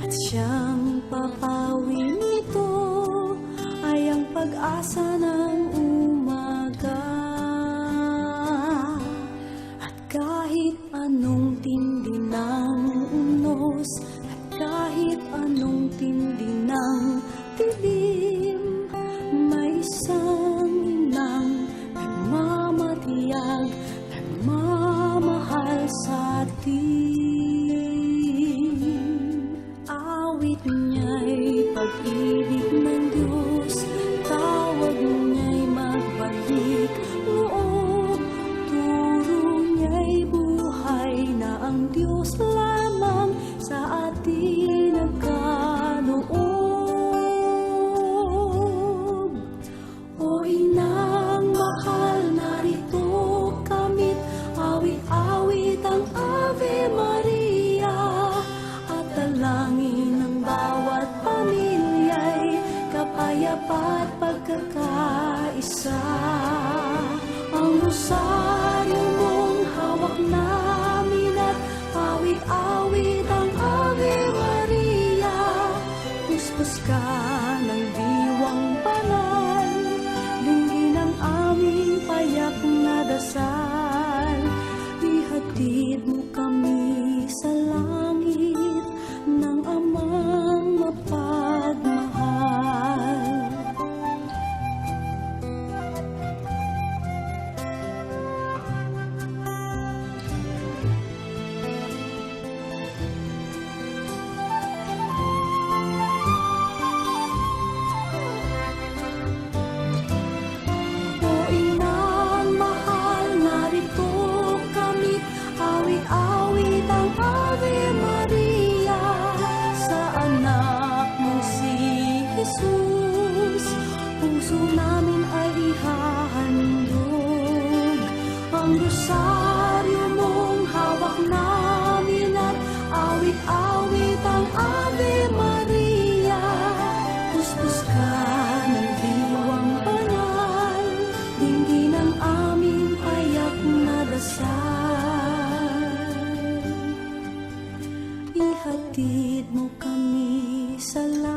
At siyang papawi nito ay ang pag-asa ng umaga. At kahit anong tindi ng unos, at kahit anong tindi ng dilim, may isang inang nagmamatiyag, nagmamahal sa atin. Awit niya'y pag-ibig ng Diyos, tawag niya'y magbalik loob, turo niya'y buhay na ang Diyos lamang sa atin nagkaloob. O inang mahal, narito kamit, awit-awit ang Ave Maria, at dalangin ng bawat pamilya'y kapayapa at pagkakaisa. Ang rosaryo mong hawak namin at awit-awit ang Ave Maria, puspos ka ng diwang banal, dinggin ang aming payak na dasal. Ihatid mo kami sa langit ng Amang mapagmahal. O inang mahal, narito kamit, awit-awit ang Ave Maria, sa anak mo si Jesus, puso namin ay ihahandog. Ang rosaryo mong hawak namin at awit-awit ang Ave Maria, puspos ka ng diwang banal, dinggin ang aming payak na dasal. Ihatid mo kami sa langit